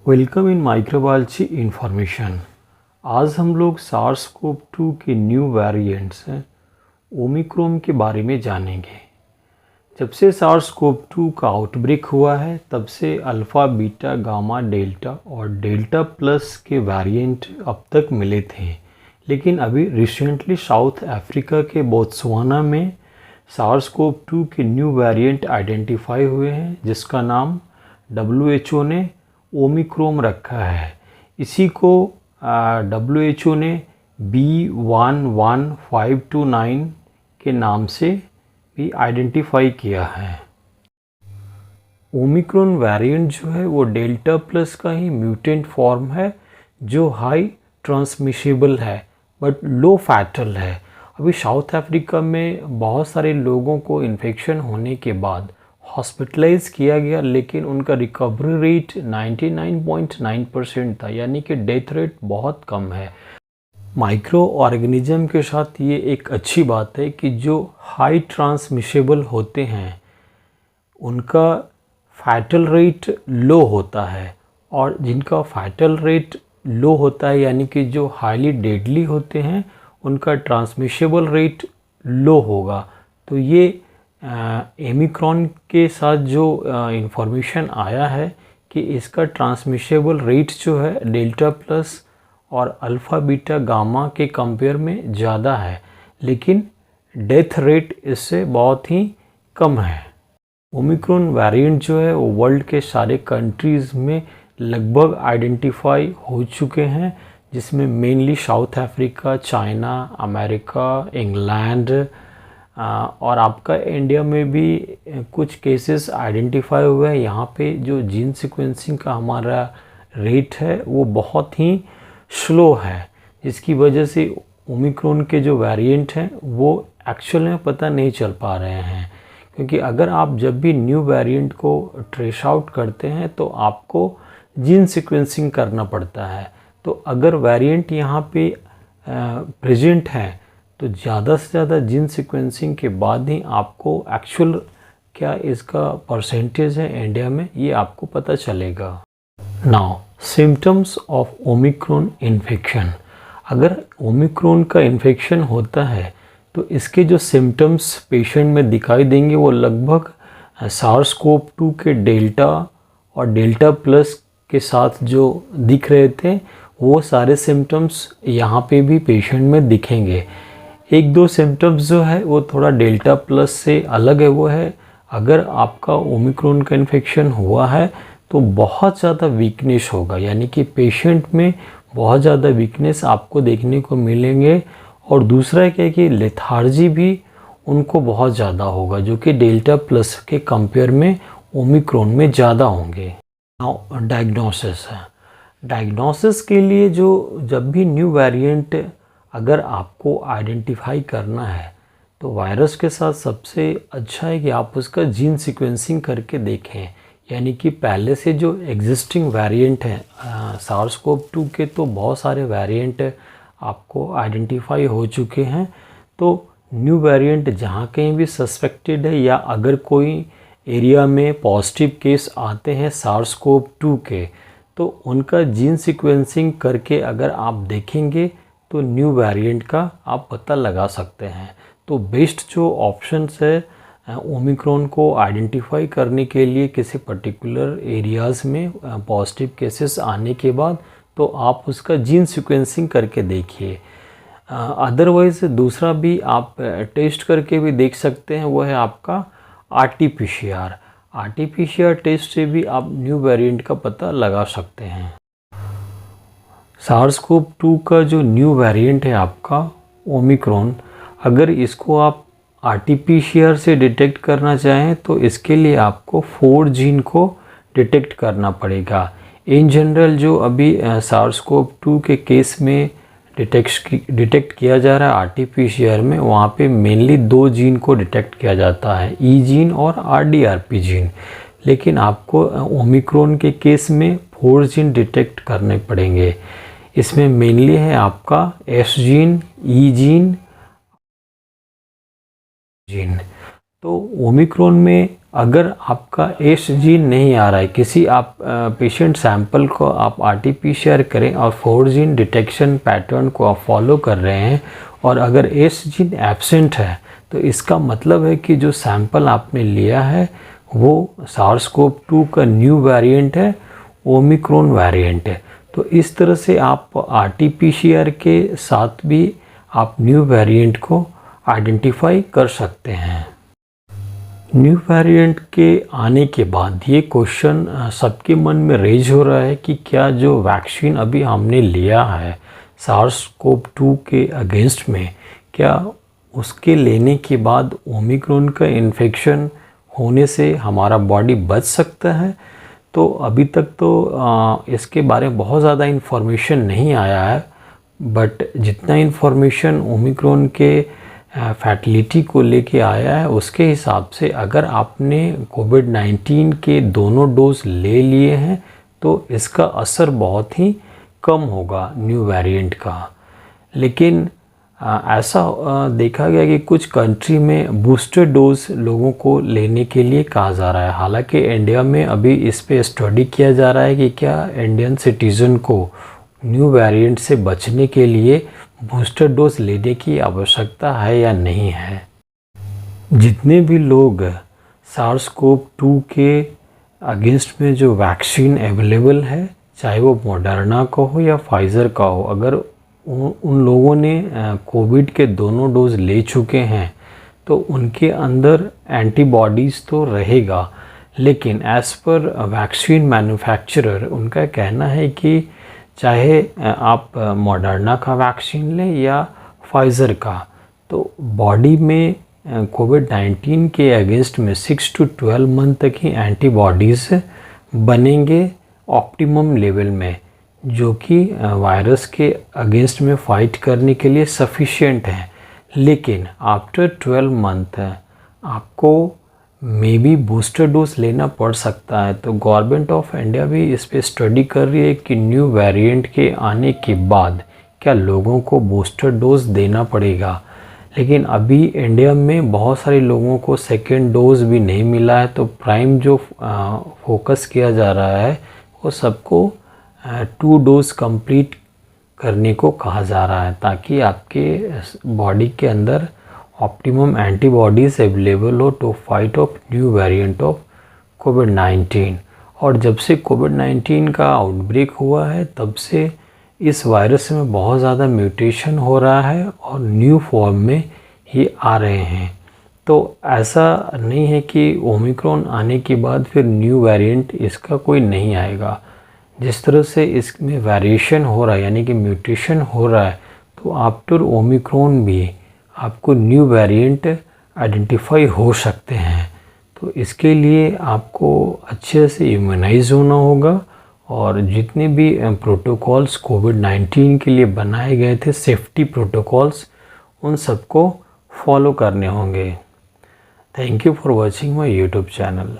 Welcome in microbiology information. आज हम लोग सार्स-CoV-2 के न्यू वेरिएंट्स ओमिक्रॉन के बारे में जानेंगे। जब से सार्स-CoV-2 का आउटब्रेक हुआ है तब से अल्फ़ा, बीटा, गामा, डेल्टा और डेल्टा प्लस के वेरिएंट अब तक मिले थे, लेकिन अभी रिसेंटली साउथ अफ्रीका के बोत्सवाना में सार्स-CoV-2 के न्यू वेरिएंट आइडेंटिफाई हुए हैं, जिसका नाम WHO ने ओमिक्रॉन रखा है। इसी को WHO ने B11529 के नाम से भी आइडेंटिफाई किया है। ओमिक्रॉन वेरिएंट जो है वो डेल्टा प्लस का ही म्यूटेंट फॉर्म है, जो हाई ट्रांसमिशेबल है बट लो फैटल है। अभी साउथ अफ्रीका में बहुत सारे लोगों को इन्फेक्शन होने के बाद हॉस्पिटलाइज किया गया, लेकिन उनका रिकवरी रेट 99.9% था, यानी कि डेथ रेट बहुत कम है। माइक्रो ऑर्गेनिज्म के साथ ये एक अच्छी बात है कि जो हाई ट्रांसमिशेबल होते हैं उनका फैटल रेट लो होता है, और जिनका फैटल रेट लो होता है यानी कि जो हाईली डेडली होते हैं उनका ट्रांसमिशेबल रेट लो होगा। तो ये ओमिक्रॉन के साथ जो इंफॉर्मेशन आया है कि इसका ट्रांसमिशेबल रेट जो है डेल्टा प्लस और अल्फ़ा, बीटा, गामा के कंपेयर में ज़्यादा है, लेकिन डेथ रेट इससे बहुत ही कम है। ओमिक्रॉन वेरिएंट जो है वो वर्ल्ड के सारे कंट्रीज़ में लगभग आइडेंटिफाई हो चुके हैं, जिसमें mainly south Africa, China, America, England और आपका इंडिया में भी कुछ केसेस आइडेंटिफाई हुए हैं। यहाँ पे जो जीन सीक्वेंसिंग का हमारा रेट है वो बहुत ही स्लो है, जिसकी वजह से ओमिक्रॉन के जो वेरिएंट हैं वो एक्चुअल में पता नहीं चल पा रहे हैं। क्योंकि अगर आप जब भी न्यू वेरिएंट को ट्रेस आउट करते हैं तो आपको जीन सीक्वेंसिंग करना पड़ता है। तो अगर वेरिएंट यहाँ पे प्रेजेंट है तो ज़्यादा से ज़्यादा जीन सीक्वेंसिंग के बाद ही आपको एक्चुअल क्या इसका परसेंटेज है इंडिया में, ये आपको पता चलेगा। Now symptoms of Omicron infection. अगर ओमिक्रॉन का इन्फेक्शन होता है तो इसके जो सिम्टम्स पेशेंट में दिखाई देंगे वो लगभग सार्स-CoV-2 के डेल्टा और डेल्टा प्लस के साथ जो दिख रहे थे वो सारे सिम्टम्स यहाँ पे भी पेशेंट में दिखेंगे। एक दो सिम्टम्स जो है वो थोड़ा डेल्टा प्लस से अलग है, वो है अगर आपका ओमिक्रॉन का इन्फेक्शन हुआ है तो बहुत ज़्यादा वीकनेस होगा, यानी कि पेशेंट में बहुत ज़्यादा वीकनेस आपको देखने को मिलेंगे। और दूसरा क्या है कि लेथार्जी भी उनको बहुत ज़्यादा होगा, जो कि डेल्टा प्लस के कंपेयर में ओमिक्रॉन में ज़्यादा होंगे। नाउ डायग्नोसिस है। डायग्नोसिस के लिए जो जब भी न्यू वेरिएंट अगर आपको आइडेंटिफाई करना है तो वायरस के साथ सबसे अच्छा है कि आप उसका जीन सीक्वेंसिंग करके देखें। यानी कि पहले से जो एग्जिस्टिंग वेरिएंट हैं सार्स-CoV-2 के, तो बहुत सारे वेरिएंट आपको आइडेंटिफाई हो चुके हैं। तो न्यू वेरिएंट जहाँ कहीं भी सस्पेक्टेड है या अगर कोई एरिया में पॉजिटिव केस आते हैं सार्स-CoV-2 के, तो उनका जीन सीक्वेंसिंग करके अगर आप देखेंगे तो न्यू वेरिएंट का आप पता लगा सकते हैं। तो बेस्ट जो ऑप्शंस है ओमिक्रॉन को आइडेंटिफाई करने के लिए किसी पर्टिकुलर एरियाज़ में पॉजिटिव केसेस आने के बाद, तो आप उसका जीन सीक्वेंसिंग करके देखिए। अदरवाइज़ दूसरा भी आप टेस्ट करके भी देख सकते हैं, वो है आपका RT-PCR। RT-PCR टेस्ट से भी आप न्यू वेरिएंट का पता लगा सकते हैं। सार्स-CoV-2 का जो न्यू वेरिएंट है आपका ओमिक्रॉन, अगर इसको आप RT-PCR से डिटेक्ट करना चाहें तो इसके लिए आपको 4 जीन को डिटेक्ट करना पड़ेगा। इन जनरल जो अभी सार्स-CoV-2 के केस में डिटेक्ट किया जा रहा है RT-PCR में, वहाँ पे मेनली 2 जीन को डिटेक्ट किया जाता है, E जीन और RDRP जीन। लेकिन आपको ओमिक्रॉन के केस में 4 जीन डिटेक्ट करने पड़ेंगे। इसमें मेनली है आपका S जीन, E जीन। तो ओमिक्रॉन में अगर आपका एस जीन नहीं आ रहा है, किसी आप पेशेंट सैंपल को आप आरटीपीसीआर करें और 4 जीन डिटेक्शन पैटर्न को आप फॉलो कर रहे हैं और अगर एस जीन एब्सेंट है तो इसका मतलब है कि जो सैंपल आपने लिया है वो SARS-CoV-2 का न्यू वेरिएंट है, ओमिक्रॉन वेरिएंट है। तो इस तरह से आप आरटीपीसीआर के साथ भी आप न्यू वेरिएंट को आइडेंटिफाई कर सकते हैं। न्यू वेरिएंट के आने के बाद ये क्वेश्चन सबके मन में रेज हो रहा है कि क्या जो वैक्सीन अभी हमने लिया है SARS-CoV-2 के अगेंस्ट में, क्या उसके लेने के बाद ओमिक्रॉन का इन्फेक्शन होने से हमारा बॉडी बच सकता है। तो अभी तक तो इसके बारे में बहुत ज़्यादा इन्फॉर्मेशन नहीं आया है, बट जितना इन्फॉर्मेशन ओमिक्रॉन के फैटिलिटी को लेके आया है उसके हिसाब से अगर आपने कोविड-19 के दोनों डोज ले लिए हैं तो इसका असर बहुत ही कम होगा न्यू वेरिएंट का। लेकिन ऐसा देखा गया कि कुछ कंट्री में बूस्टर डोज लोगों को लेने के लिए कहा जा रहा है। हालांकि इंडिया में अभी इस पे स्टडी किया जा रहा है कि क्या इंडियन सिटीज़न को न्यू वेरिएंट से बचने के लिए बूस्टर डोज लेने की आवश्यकता है या नहीं है। जितने भी लोग SARS-CoV-2 के अगेंस्ट में जो वैक्सीन अवेलेबल है, चाहे वो मॉडर्ना का हो या फाइज़र का हो, अगर उन लोगों ने कोविड के दोनों डोज ले चुके हैं तो उनके अंदर एंटीबॉडीज़ तो रहेगा। लेकिन एज़ पर वैक्सीन मैन्युफैक्चरर उनका कहना है कि चाहे आप मॉडर्ना का वैक्सीन लें या फाइज़र का, तो बॉडी में कोविड-19 के अगेंस्ट में 6 to 12 मंथ तक ही एंटीबॉडीज़ बनेंगे ऑप्टिमम लेवल में, जो कि वायरस के अगेंस्ट में फ़ाइट करने के लिए सफिशिएंट है। लेकिन आफ्टर 12 मंथ आपको मे बी बूस्टर डोज लेना पड़ सकता है। तो गवर्नमेंट ऑफ इंडिया भी इस पे स्टडी कर रही है कि न्यू वेरिएंट के आने के बाद क्या लोगों को बूस्टर डोज देना पड़ेगा। लेकिन अभी इंडिया में बहुत सारे लोगों को सेकेंड डोज भी नहीं मिला है, तो प्राइम जो फोकस किया जा रहा है वो सबको 2 डोज कंप्लीट करने को कहा जा रहा है, ताकि आपके बॉडी के अंदर ऑप्टिमम एंटीबॉडीज़ अवेलेबल हो to fight off new variant of कोविड-19। और जब से कोविड-19 का आउटब्रेक हुआ है तब से इस वायरस में बहुत ज़्यादा म्यूटेशन हो रहा है और न्यू फॉर्म में ये आ रहे हैं। तो ऐसा नहीं है कि ओमिक्रॉन आने के बाद फिर न्यू वेरिएंट इसका कोई नहीं आएगा। जिस तरह से इसमें वेरिएशन हो रहा है यानी कि म्यूटेशन हो रहा है, तो आफ्टर ओमिक्रॉन भी आपको न्यू वेरिएंट आइडेंटिफाई हो सकते हैं। तो इसके लिए आपको अच्छे से इम्यूनाइज होना होगा और जितने भी प्रोटोकॉल्स कोविड-19 के लिए बनाए गए थे, सेफ्टी प्रोटोकॉल्स, उन सबको फॉलो करने होंगे। Thank you for watching my YouTube channel.